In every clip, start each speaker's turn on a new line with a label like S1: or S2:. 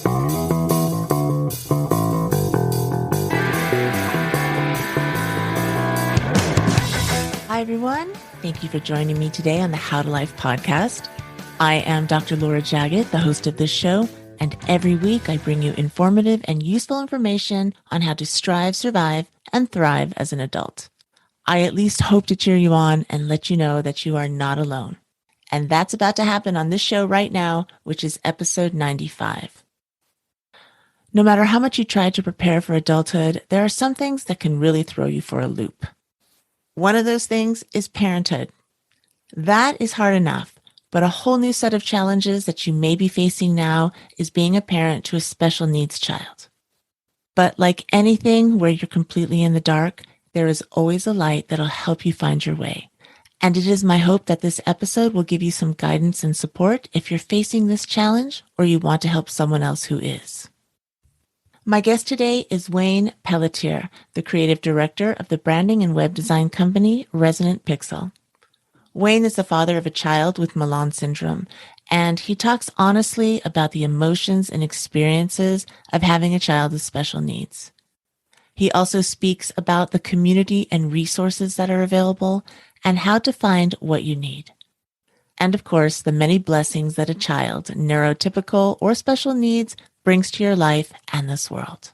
S1: Hi, everyone. Thank you for joining me today on the How to Life podcast. I am Dr. Laura Jaggett, the host of this show, and every week I bring you informative and useful information on how to strive, survive, and thrive as an adult. I at least hope to cheer you on and let you know that you are not alone. And that's about to happen on this show right now, which is episode 95. No matter how much you try to prepare for adulthood, there are some things that can really throw you for a loop. One of those things is parenthood. That is hard enough, but a whole new set of challenges that you may be facing now is being a parent to a special needs child. But like anything where you're completely in the dark, there is always a light that'll help you find your way. And it is my hope that this episode will give you some guidance and support if you're facing this challenge or you want to help someone else who is. My guest today is Wayne Pellitier, the creative director of the branding and web design company Resonant Pixel. Wayne is the father of a child with Malan Syndrome, and he talks honestly about the emotions and experiences of having a child with special needs. He also speaks about the community and resources that are available and how to find what you need. And of course, the many blessings that a child, neurotypical or special needs, brings to your life and this world.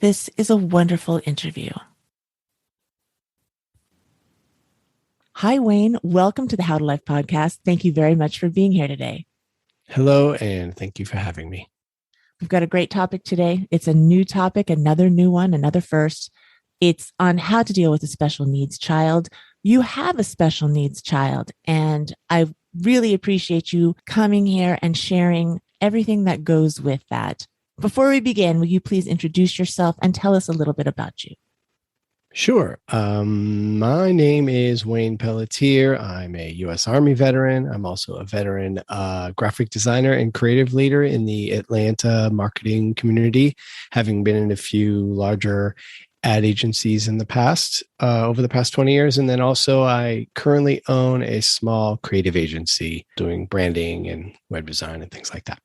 S1: This is a wonderful interview. Hi, Wayne. Welcome to the How to Life podcast. Thank you very much for being here today.
S2: Hello, and thank you for having me.
S1: We've got a great topic today. It's a new topic, another new one, another first. It's on how to deal with a special needs child. You have a special needs child, and I really appreciate you coming here and sharing everything that goes with that. Before we begin, will you please introduce yourself and tell us a little bit about you?
S2: Sure. My name is Wayne Pellitier. I'm a U.S. Army veteran. I'm also a veteran graphic designer and creative leader in the Atlanta marketing community, having been in a few larger ad agencies in the past, over the past 20 years. And then also I currently own a small creative agency doing branding and web design and things like that.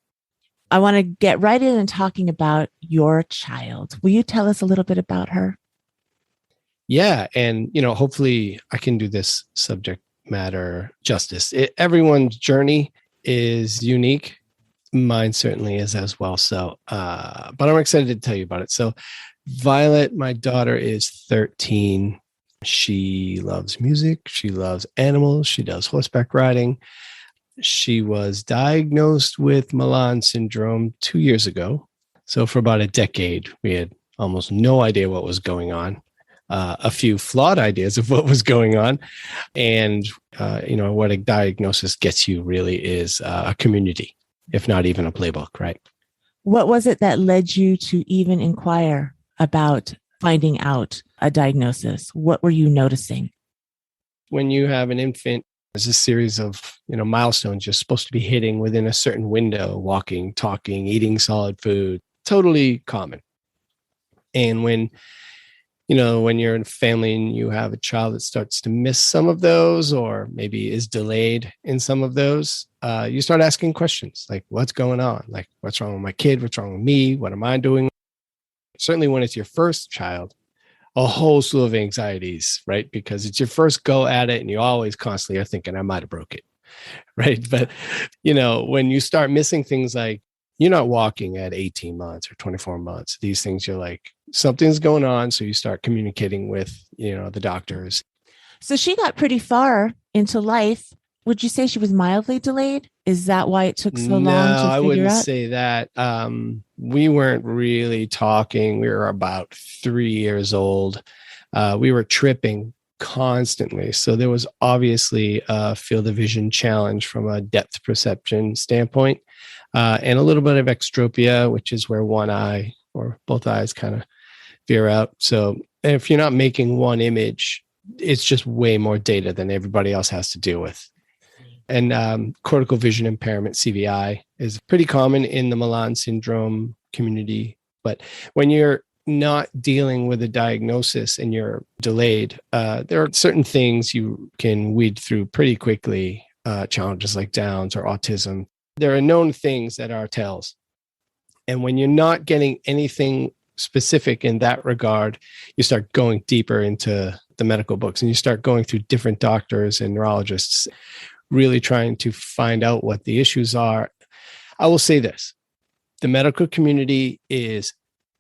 S1: I want to get right in and talking about your child. Will you tell us a little bit about her?
S2: Yeah. And, hopefully I can do this subject matter justice. Everyone's journey is unique. Mine certainly is as well. So, but I'm excited to tell you about it. So Violet, my daughter, is 13. She loves music. She loves animals. She does horseback riding. She was diagnosed with Malan Syndrome 2 years ago. So for about a decade, we had almost no idea what was going on. A few flawed ideas of what was going on. And, what a diagnosis gets you really is a community, if not even a playbook, right?
S1: What was it that led you to even inquire about finding out a diagnosis? What were you noticing?
S2: When you have an infant, there's a series of, milestones you're supposed to be hitting within a certain window: walking, talking, eating solid food, totally common. And when you're in a family and you have a child that starts to miss some of those, or maybe is delayed in some of those, you start asking questions like, what's going on? Like, what's wrong with my kid? What's wrong with me? What am I doing? Certainly when it's your first child, a whole slew of anxieties, right? Because it's your first go at it and you always constantly are thinking, I might have broke it, right? But, when you start missing things like you're not walking at 18 months or 24 months, these things, you're like, something's going on. So you start communicating with, the doctors.
S1: So she got pretty far into life. Would you say she was mildly delayed? Is that why it took so long to figure out?
S2: No, I wouldn't say that. We weren't really talking. We were about 3 years old. We were tripping constantly. So there was obviously a field of vision challenge from a depth perception standpoint, and a little bit of extropia, which is where one eye or both eyes kind of veer out. So if you're not making one image, it's just way more data than everybody else has to deal with. And cortical vision impairment, CVI, is pretty common in the Malan Syndrome community. But when you're not dealing with a diagnosis and you're delayed, there are certain things you can weed through pretty quickly, challenges like Downs or autism. There are known things that are tells. And when you're not getting anything specific in that regard, you start going deeper into the medical books and you start going through different doctors and neurologists, really trying to find out what the issues are. I will say this, the medical community is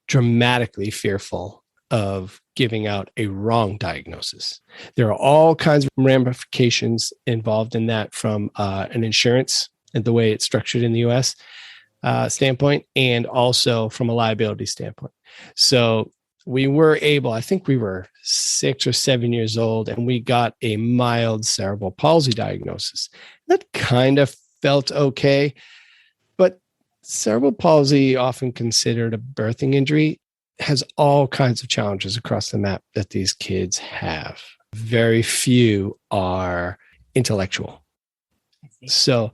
S2: dramatically fearful of giving out a wrong diagnosis. There are all kinds of ramifications involved in that, from an insurance and the way it's structured in the US standpoint, and also from a liability standpoint. So we were able, I think we were 6 or 7 years old, and we got a mild cerebral palsy diagnosis. That kind of felt okay, but cerebral palsy, often considered a birthing injury, has all kinds of challenges across the map that these kids have. Very few are intellectual. So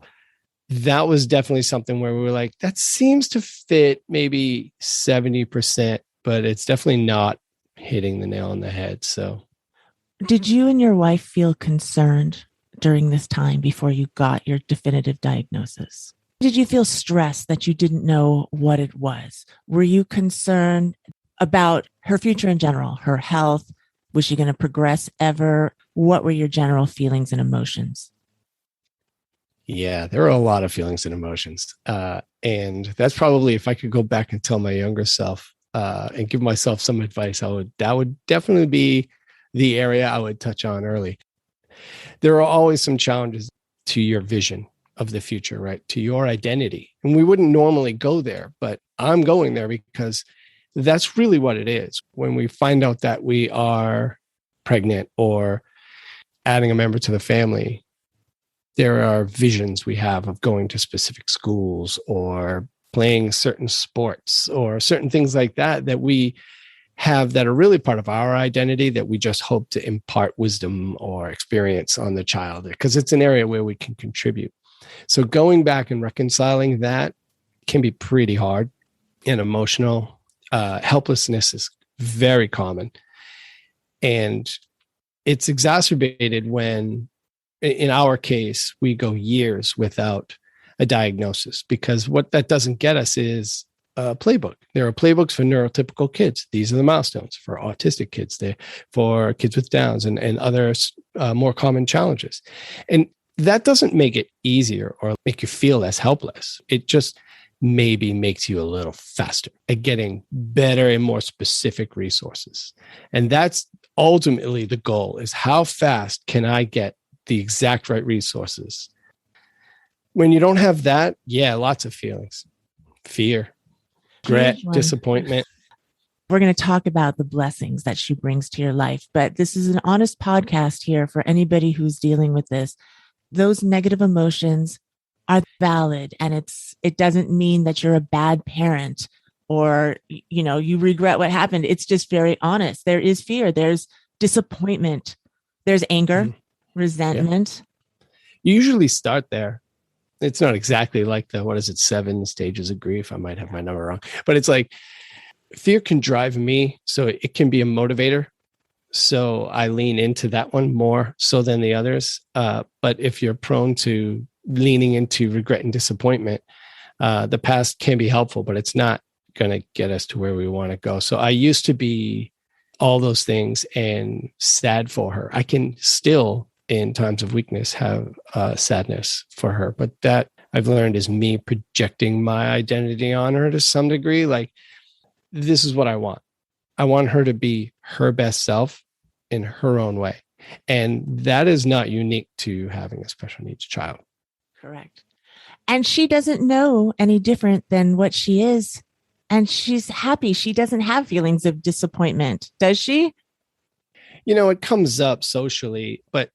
S2: that was definitely something where we were like, that seems to fit maybe 70%, but it's definitely not hitting the nail on the head. So
S1: did you and your wife feel concerned during this time before you got your definitive diagnosis? Did you feel stressed that you didn't know what it was? Were you concerned about her future in general, her health? Was she going to progress ever? What were your general feelings and emotions?
S2: Yeah, there are a lot of feelings and emotions. And that's probably, if I could go back and tell my younger self and give myself some advice, that would definitely be the area I would touch on early. There are always some challenges to your vision of the future, right? To your identity. And we wouldn't normally go there, but I'm going there because that's really what it is. When we find out that we are pregnant or adding a member to the family, there are visions we have of going to specific schools or playing certain sports or certain things like that that we have that are really part of our identity, that we just hope to impart wisdom or experience on the child, because it's an area where we can contribute. So going back and reconciling that can be pretty hard and emotional. Helplessness is very common. And it's exacerbated when, in our case, we go years without a diagnosis, because what that doesn't get us is a playbook. There are playbooks for neurotypical kids. These are the milestones for autistic kids. They're for kids with Downs and other more common challenges. And that doesn't make it easier or make you feel less helpless. It just maybe makes you a little faster at getting better and more specific resources. And that's ultimately the goal, is how fast can I get the exact right resources? When you don't have that, yeah, lots of feelings. Fear, regret, disappointment.
S1: We're going to talk about the blessings that she brings to your life, but this is an honest podcast here for anybody who's dealing with this. Those negative emotions are valid, and it doesn't mean that you're a bad parent or, you regret what happened. It's just very honest. There is fear, there's disappointment, there's anger, resentment.
S2: You usually start there. It's not exactly like 7 stages of grief. I might have my number wrong, but it's like fear can drive me. So it can be a motivator. So I lean into that one more so than the others. But if you're prone to leaning into regret and disappointment, the past can be helpful, but it's not going to get us to where we want to go. So I used to be all those things and sad for her. I can still, in times of weakness, have sadness for her, but that I've learned is me projecting my identity on her to some degree. Like, this is what I want. I want her to be her best self in her own way. And that is not unique to having a special needs child.
S1: Correct. And she doesn't know any different than what she is. And she's happy. She doesn't have feelings of disappointment, does she?
S2: It comes up socially, but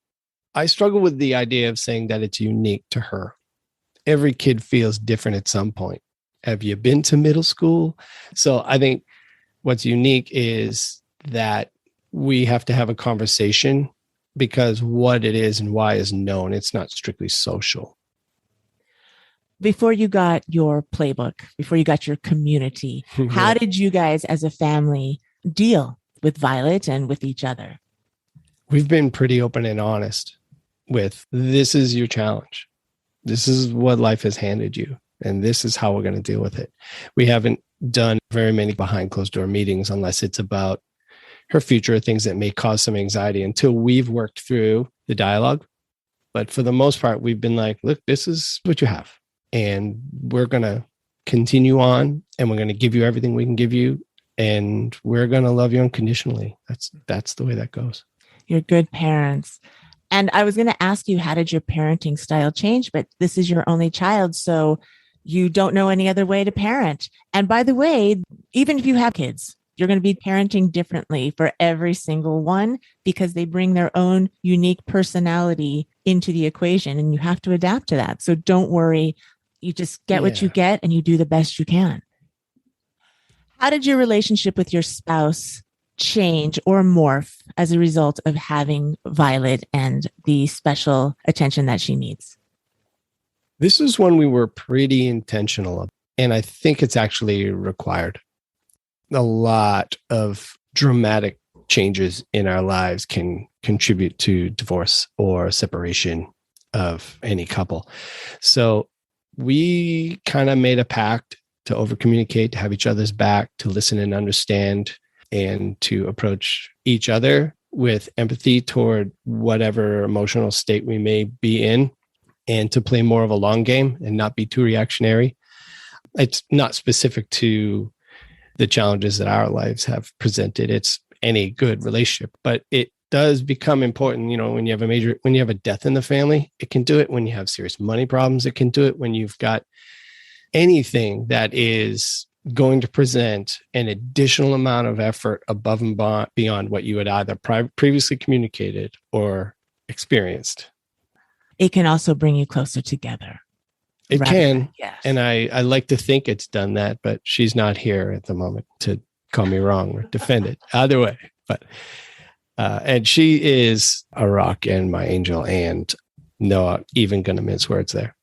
S2: I struggle with the idea of saying that it's unique to her. Every kid feels different at some point. Have you been to middle school? So I think what's unique is that we have to have a conversation, because what it is and why is known. It's not strictly social.
S1: Before you got your playbook, before you got your community, how did you guys as a family deal with Violet and with each other?
S2: We've been pretty open and honest with, this is your challenge. This is what life has handed you. and this is how we're going to deal with it. We haven't done very many behind closed door meetings unless it's about her future, things that may cause some anxiety until we've worked through the dialogue. But for the most part, we've been like, look, this is what you have. And we're going to continue on, and we're going to give you everything we can give you. And we're going to love you unconditionally. That's the way that goes.
S1: You're good parents. And I was going to ask you, how did your parenting style change? But this is your only child, so you don't know any other way to parent. And by the way, even if you have kids, you're going to be parenting differently for every single one because they bring their own unique personality into the equation, and you have to adapt to that. So don't worry. You just get what you get and you do the best you can. How did your relationship with your spouse change or morph as a result of having Violet and the special attention that she needs?
S2: This is one we were pretty intentional, and I think it's actually required. A lot of dramatic changes in our lives can contribute to divorce or separation of any couple. So we kind of made a pact to over communicate, to have each other's back, to listen and understand, and to approach each other with empathy toward whatever emotional state we may be in, and to play more of a long game and not be too reactionary. It's not specific to the challenges that our lives have presented. It's any good relationship, but it does become important. When you have a death in the family, it can do it. When you have serious money problems, it can do it. When you've got anything that is going to present an additional amount of effort above and beyond what you had either previously communicated or experienced.
S1: It can also bring you closer together.
S2: It can.
S1: Yes.
S2: And I like to think it's done that, but she's not here at the moment to call me wrong or defend it either way. But, and she is a rock and my angel, and no even going to mince words there.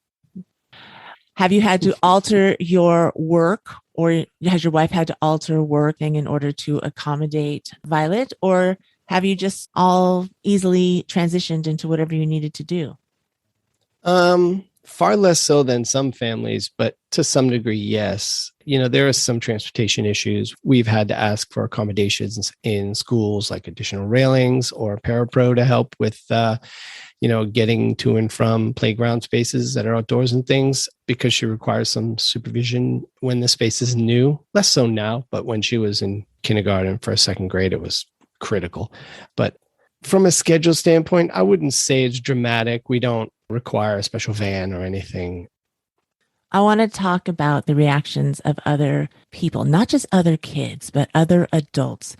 S1: Have you had to alter your work, or has your wife had to alter working in order to accommodate Violet, or have you just all easily transitioned into whatever you needed to do?
S2: Far less so than some families, but to some degree, yes. There are some transportation issues. We've had to ask for accommodations in schools, like additional railings or parapro to help with, getting to and from playground spaces that are outdoors and things, because she requires some supervision when the space is new. Less so now, but when she was in kindergarten for second grade, it was critical. But from a schedule standpoint, I wouldn't say it's dramatic. We don't require a special van or anything.
S1: I want to talk about the reactions of other people, not just other kids, but other adults.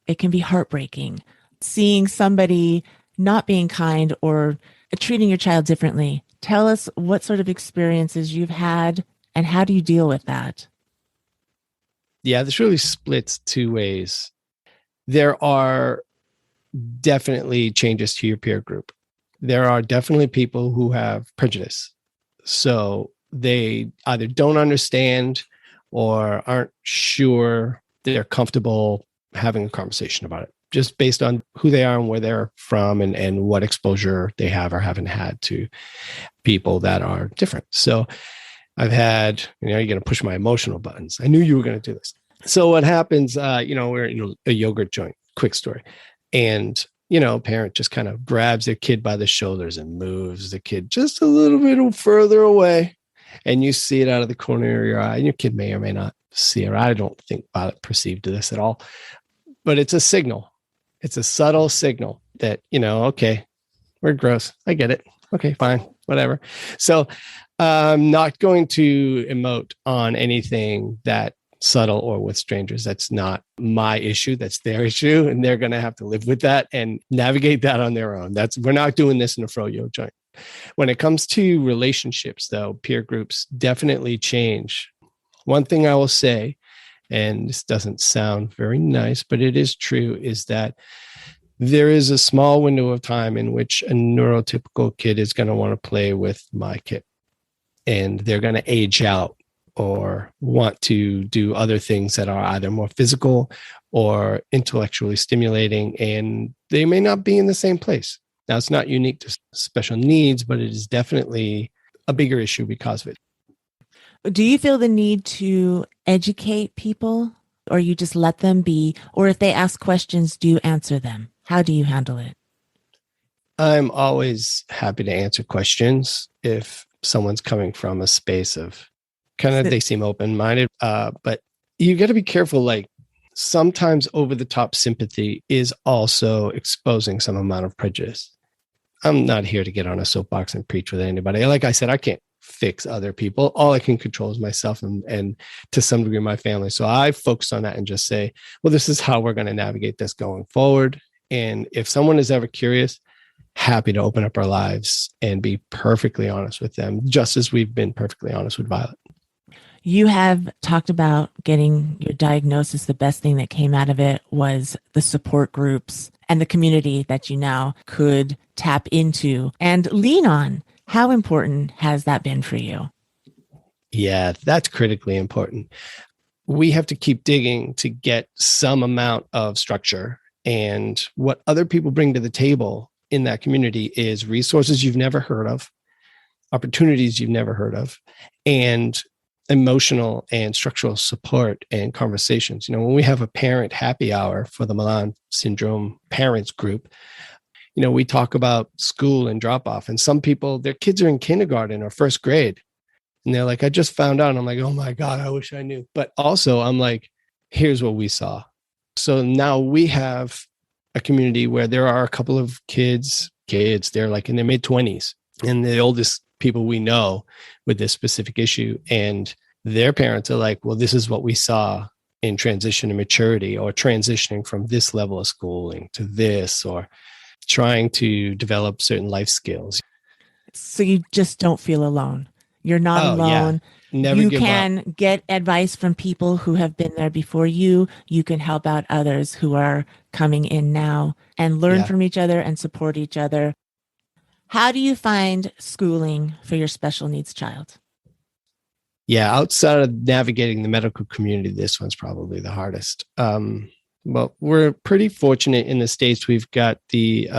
S1: It can be heartbreaking seeing somebody not being kind or treating your child differently. Tell us what sort of experiences you've had and how do you deal with that?
S2: Yeah, this really splits two ways. There are definitely changes to your peer group. There are definitely people who have prejudice. So they either don't understand or aren't sure they're comfortable having a conversation about it, just based on who they are and where they're from and what exposure they have or haven't had to people that are different. So I've had, you're going to push my emotional buttons. I knew you were going to do this. So what happens, we're in a yogurt joint, quick story. And parent just kind of grabs their kid by the shoulders and moves the kid just a little bit further away. And you see it out of the corner of your eye. And your kid may or may not see it. I don't think Violet perceived this at all. But it's a signal. It's a subtle signal that, okay, we're gross. I get it. Okay, fine, whatever. So I'm not going to emote on anything that subtle or with strangers. That's not my issue. That's their issue. And they're going to have to live with that and navigate that on their own. We're not doing this in a froyo joint. When it comes to relationships, though, peer groups definitely change. One thing I will say, and this doesn't sound very nice, but it is true, is that there is a small window of time in which a neurotypical kid is going to want to play with my kid. And they're going to age out or want to do other things that are either more physical or intellectually stimulating, and they may not be in the same place. Now, it's not unique to special needs, but it is definitely a bigger issue because of it.
S1: Do you feel the need to educate people, or you just let them be? Or if they ask questions, do you answer them? How do you handle it?
S2: I'm always happy to answer questions if someone's coming from a space of kind of, they seem open-minded. But you got to be careful. Like sometimes over the top sympathy is also exposing some amount of prejudice. I'm not here to get on a soapbox and preach with anybody. Like I said, I can't fix other people. All I can control is myself and to some degree my family. So I focus on that and just say, well, this is how we're going to navigate this going forward. And if someone is ever curious, happy to open up our lives and be perfectly honest with them, just as we've been perfectly honest with Violet.
S1: You have talked about getting your diagnosis. The best thing that came out of it was the support groups and the community that you now could tap into and lean on. How important has that been for you?
S2: Yeah, that's critically important. We have to keep digging to get some amount of structure. And what other people bring to the table in that community is resources you've never heard of, opportunities you've never heard of, and emotional and structural support and conversations. You know, when we have a parent happy hour for the Malan Syndrome parents group, you know, we talk about school and drop off, and some people, their kids are in kindergarten or first grade. And they're like, I just found out. And I'm like, oh my God, I wish I knew. But also I'm like, here's what we saw. So now we have a community where there are a couple of kids, they're like in their mid-20s, and the oldest people we know with this specific issue. And their parents are like, well, this is what we saw in transition to maturity, or transitioning from this level of schooling to this, or trying to develop certain life skills.
S1: So you just don't feel alone. You're not alone.
S2: Yeah. Never
S1: you
S2: give
S1: can
S2: up.
S1: get advice from people who have been there before you. You can help out others who are coming in now and learn from each other and support each other. How do you find schooling for your special needs child?
S2: Yeah, outside of navigating the medical community, this one's probably the hardest. Well, we're pretty fortunate in the States. We've got the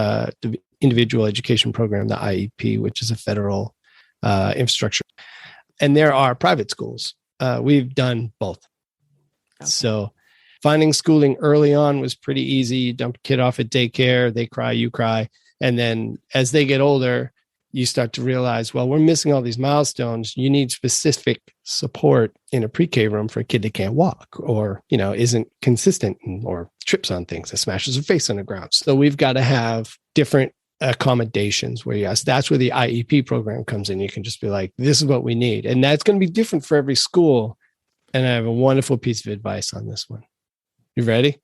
S2: individual education program, the IEP, which is a federal infrastructure. And there are private schools. We've done both. Okay. So finding schooling early on was pretty easy. You dump a kid off at daycare, they cry, you cry. And then as they get older, you start to realize, well, we're missing all these milestones. You need specific support in a pre-K room for a kid that can't walk, or, you know, isn't consistent, or trips on things, or smashes her face on the ground. So we've got to have different accommodations where, yes, that's where the IEP program comes in. You can just be like, this is what we need. And that's going to be different for every school. And I have a wonderful piece of advice on this one. You ready?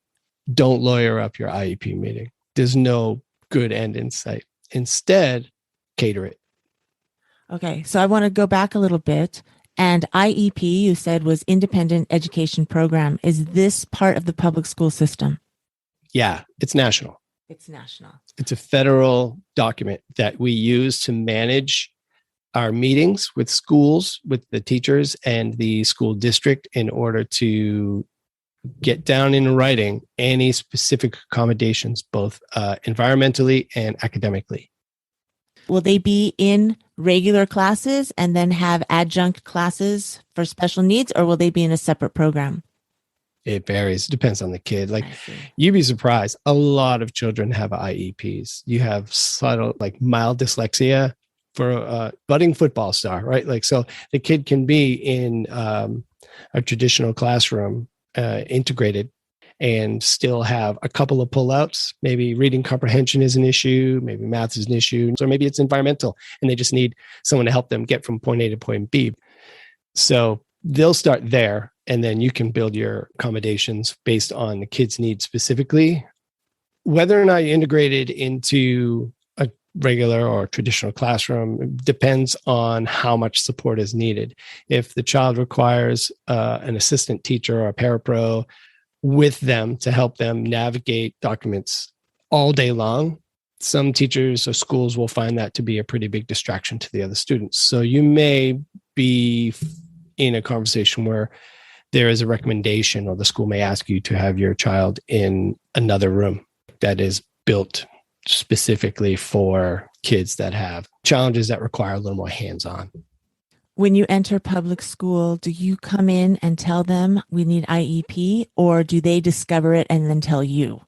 S2: Don't lawyer up your IEP meeting. There's no good end in sight. Instead, cater it.
S1: Okay, so I want to go back a little bit. And IEP, you said, was Independent Education Program. Is this part of the public school system?
S2: Yeah, it's national.
S1: It's national.
S2: It's a federal document that we use to manage our meetings with schools, with the teachers and the school district, in order to get down in writing any specific accommodations, both environmentally and academically.
S1: Will they be in regular classes and then have adjunct classes for special needs, or will they be in a separate program?
S2: It varies. It depends on the kid. Like, you'd be surprised. A lot of children have IEPs. You have subtle, like mild dyslexia for a budding football star, right? Like, so the kid can be in a traditional classroom, integrated, and still have a couple of pullouts. Maybe reading comprehension is an issue. Maybe math is an issue. Or maybe it's environmental, and they just need someone to help them get from point A to point B. So they'll start there, and then you can build your accommodations based on the kid's needs specifically. Whether or not you integrate it into a regular or traditional classroom depends on how much support is needed. If the child requires an assistant teacher or a parapro with them to help them navigate documents all day long, some teachers or schools will find that to be a pretty big distraction to the other students. So you may be in a conversation where there is a recommendation, or the school may ask you to have your child in another room that is built specifically for kids that have challenges that require a little more hands-on.
S1: When you enter public school, do you come in and tell them we need IEP, or do they discover it and then tell you?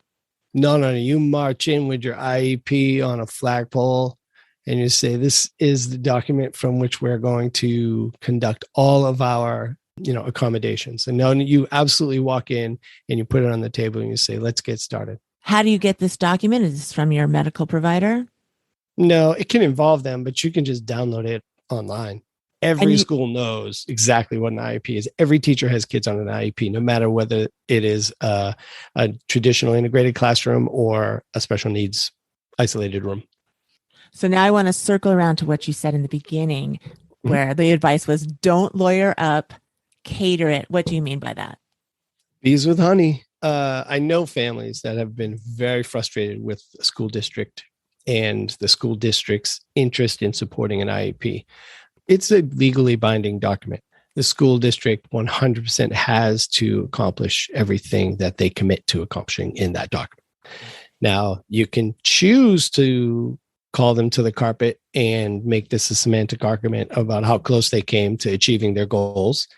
S2: No. You march in with your IEP on a flagpole and you say, this is the document from which we're going to conduct all of our, accommodations. And no, you absolutely walk in and you put it on the table and you say, let's get started.
S1: How do you get this document? Is this from your medical provider?
S2: No, it can involve them, but you can just download it online. Every school knows exactly what an IEP is. Every teacher has kids on an IEP, no matter whether it is a traditional integrated classroom or a special needs isolated room.
S1: So now I want to circle around to what you said in the beginning, where the advice was don't lawyer up, cater it. What do you mean by that?
S2: Bees with honey. I know families that have been very frustrated with the school district and the school district's interest in supporting an IEP. It's a legally binding document. The school district 100% has to accomplish everything that they commit to accomplishing in that document. Now, you can choose to call them to the carpet and make this a semantic argument about how close they came to achieving their goals.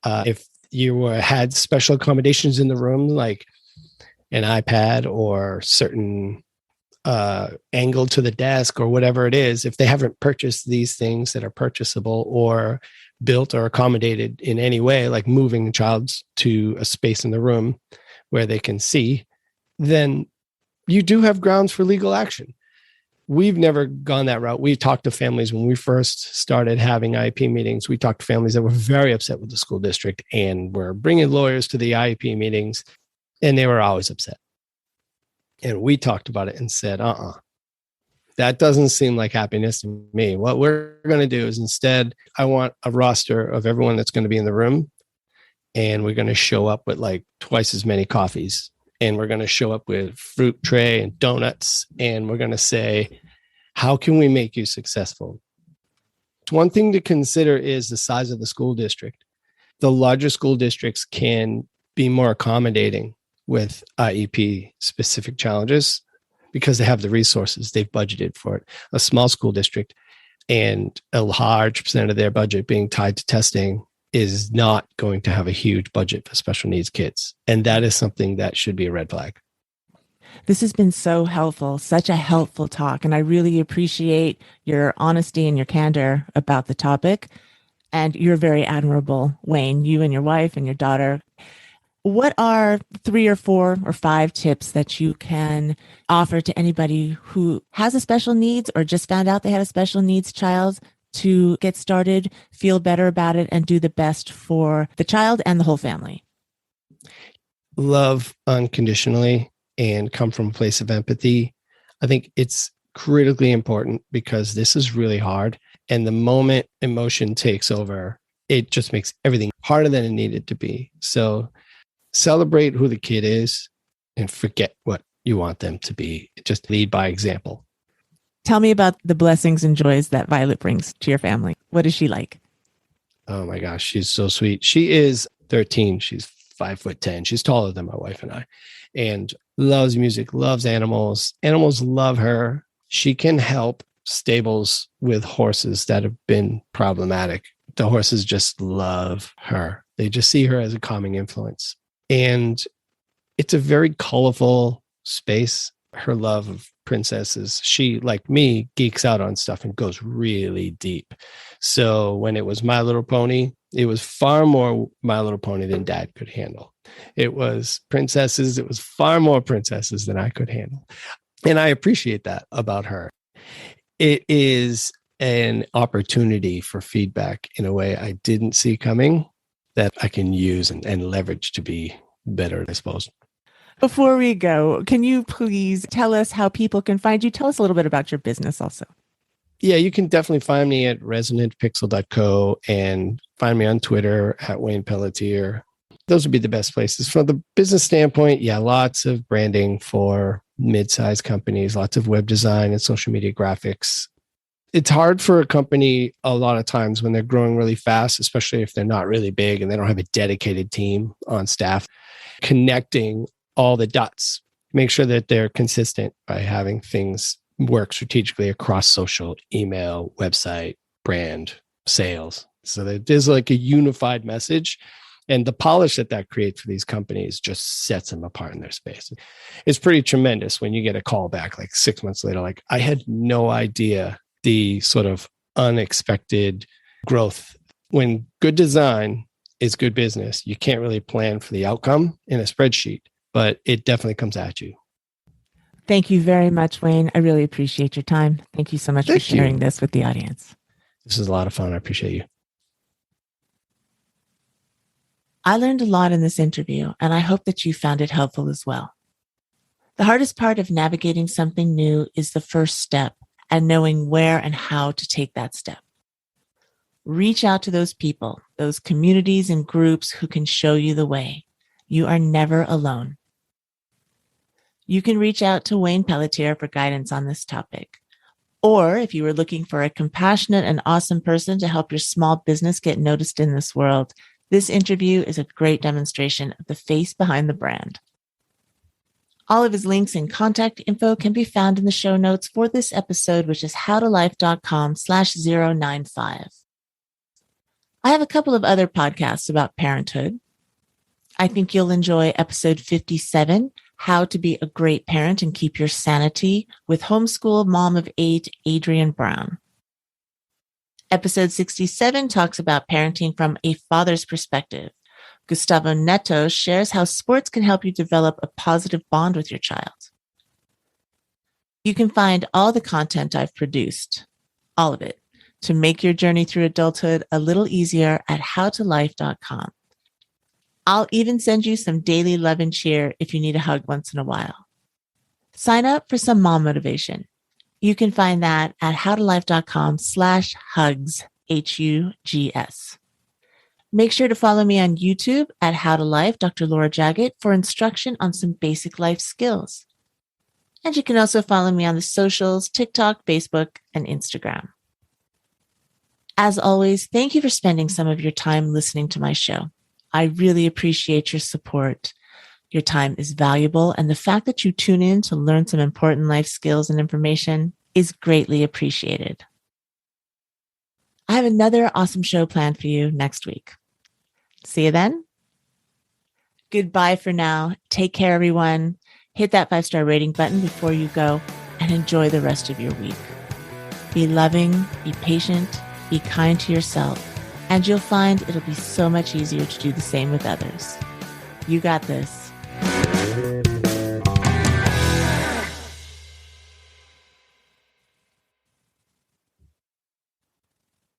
S2: If you had special accommodations in the room, like an iPad or certain angle to the desk or whatever it is, if they haven't purchased these things that are purchasable or built or accommodated in any way, like moving a child to a space in the room where they can see, then you do have grounds for legal action. We've never gone that route. We talked to families when we first started having IEP meetings. We talked to families that were very upset with the school district and were bringing lawyers to the IEP meetings, and they were always upset. And we talked about it and said, that doesn't seem like happiness to me. What we're going to do is instead, I want a roster of everyone that's going to be in the room. And we're going to show up with like twice as many coffees. And we're going to show up with fruit tray and donuts. And we're going to say, how can we make you successful? One thing to consider is the size of the school district. The larger school districts can be more accommodating with IEP specific challenges because they have the resources, they've budgeted for it. A small school district and a large percent of their budget being tied to testing is not going to have a huge budget for special needs kids. And that is something that should be a red flag.
S1: This has been so helpful, such a helpful talk. And I really appreciate your honesty and your candor about the topic. And you're very admirable, Wayne, you and your wife and your daughter. What are 3 or 4 or 5 tips that you can offer to anybody who has a special needs or just found out they had a special needs child to get started, feel better about it, and do the best for the child and the whole family?
S2: Love unconditionally and come from a place of empathy. I think it's critically important because this is really hard. And the moment emotion takes over, it just makes everything harder than it needed to be. So celebrate who the kid is and forget what you want them to be. Just lead by example.
S1: Tell me about the blessings and joys that Violet brings to your family. What is she like?
S2: Oh my gosh, she's so sweet. She is 13. She's 5'10". She's taller than my wife and I, and loves music, loves animals. Animals love her. She can help stables with horses that have been problematic. The horses just love her. They just see her as a calming influence. And it's a very colorful space. Her love of princesses, she, like me, geeks out on stuff and goes really deep. So when it was My Little Pony, it was far more My Little Pony than Dad could handle. It was princesses. It was far more princesses than I could handle. And I appreciate that about her. It is an opportunity for feedback in a way I didn't see coming that I can use and leverage to be better, I suppose.
S1: Before we go, can you please tell us how people can find you? Tell us a little bit about your business also.
S2: Yeah, you can definitely find me at resonantpixel.co and find me on Twitter at Wayne Pellitier. Those would be the best places. From the business standpoint, yeah, lots of branding for mid-sized companies, lots of web design and social media graphics. It's hard for a company a lot of times when they're growing really fast, especially if they're not really big and they don't have a dedicated team on staff, connecting all the dots. Make sure that they're consistent by having things work strategically across social, email, website, brand, sales. So there's like a unified message, and the polish that creates for these companies just sets them apart in their space. It's pretty tremendous when you get a call back like 6 months later, like, I had no idea the sort of unexpected growth. When good design is good business, you can't really plan for the outcome in a spreadsheet, but it definitely comes at you.
S1: Thank you very much, Wayne. I really appreciate your time. Thank you so much for sharing this with the audience.
S2: This is a lot of fun. I appreciate you.
S1: I learned a lot in this interview, and I hope that you found it helpful as well. The hardest part of navigating something new is the first step and knowing where and how to take that step. Reach out to those people, those communities and groups who can show you the way. You are never alone. You can reach out to Wayne Pellitier for guidance on this topic. Or if you were looking for a compassionate and awesome person to help your small business get noticed in this world, this interview is a great demonstration of the face behind the brand. All of his links and contact info can be found in the show notes for this episode, which is howtolife.com/095. I have a couple of other podcasts about parenthood. I think you'll enjoy episode 57, How to Be a Great Parent and Keep Your Sanity, with homeschool mom of 8, Adrienne Brown. Episode 67 talks about parenting from a father's perspective. Gustavo Neto shares how sports can help you develop a positive bond with your child. You can find all the content I've produced, all of it, to make your journey through adulthood a little easier at howtolife.com. I'll even send you some daily love and cheer if you need a hug once in a while. Sign up for some mom motivation. You can find that at howtolife.com/hugs, HUGS. Make sure to follow me on YouTube at How to Life, Dr. Laura Jaggett, for instruction on some basic life skills. And you can also follow me on the socials, TikTok, Facebook, and Instagram. As always, thank you for spending some of your time listening to my show. I really appreciate your support. Your time is valuable, and the fact that you tune in to learn some important life skills and information is greatly appreciated. I have another awesome show planned for you next week. See you then. Goodbye for now. Take care, everyone. Hit that 5-star rating button before you go, and enjoy the rest of your week. Be loving, be patient, be kind to yourself, and you'll find it'll be so much easier to do the same with others. You got this.